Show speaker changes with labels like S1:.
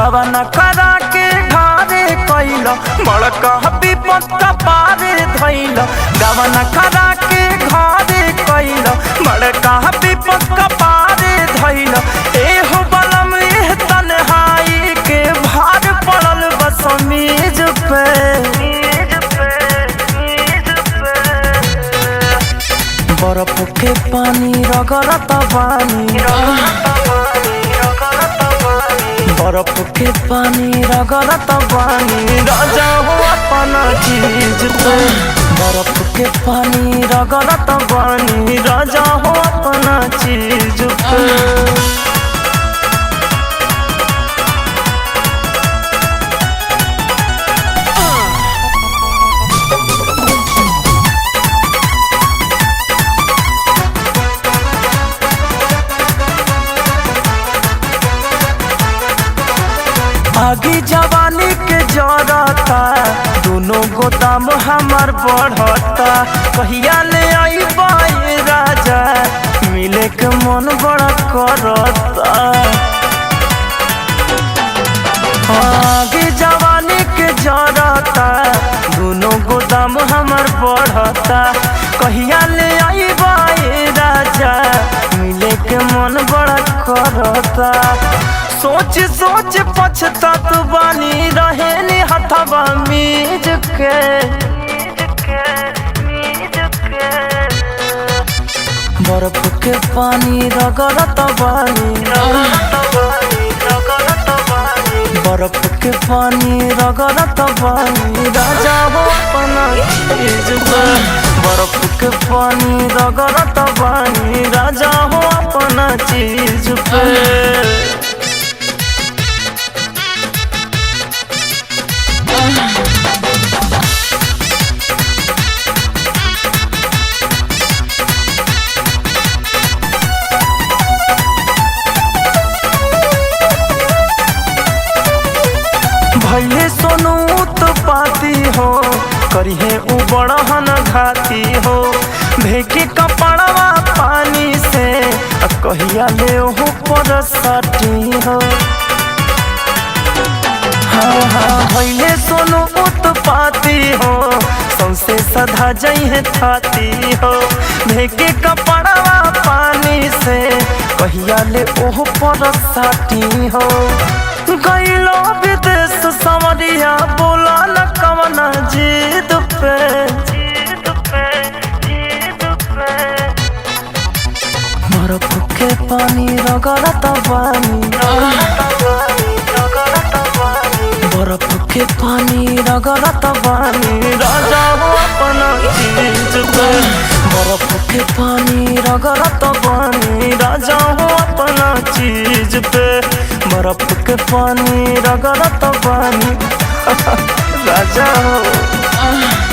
S1: गवन करा के ढारे कैल बड़का विपत पारे धैल गवन करा के घरे कैल बड़का विपत पारे धैल एहो बलम एह तन्हाई के भार पड़ल बस मेज पे बर्फ के पानी रगड़त बानी बर्फ के पानी रगड़त बानी राजा हो अपना चीज पे बर्फ के पानी रगड़त बानी राजा हो अपना चीज पे। आगे जवानी के जरता दोनों गोदाम हमार बढ़ता कहिया ले आई बाई राजा मिले के मन बड़ा करता। आगे जवानी के जरता दोनों गोदाम हमार बढ़ता कहिया ले आई बाई राजा मिले के मन बड़ा करता। सोच सोच पछतात बानी रहेनी हथवा मीज के बर्फ के पानी रगड़त बानी बर्फ के पानी रगड़त बानी राजा हो अपना चीज पे बर्फ के पानी रगड़त बानी राजा हो अपना चीज पे। भैले सोनू तो पाती हो करिहे उ बड़हन घाती हो भेके कपड़वा पानी से कहिया ले हो पर सटी हो। हाँ हाँ भैले सोनू उत्पाती हो सौसे सधा जइहे थाती हो भेके कपड़वा पानी से कहिया ले ओह पर सटी हो। गईलो विदेश समरिया बोला न कवना जीद पे बर्फ के पानी रगड़त बानी बर्फ के पानी रगड़त बानी राजा हो अपना चीज पे बर्फ के पानी रगड़त बानी राजा हो अपना चीज पे बर्फ के पानी रगड़त बानी राजा हो।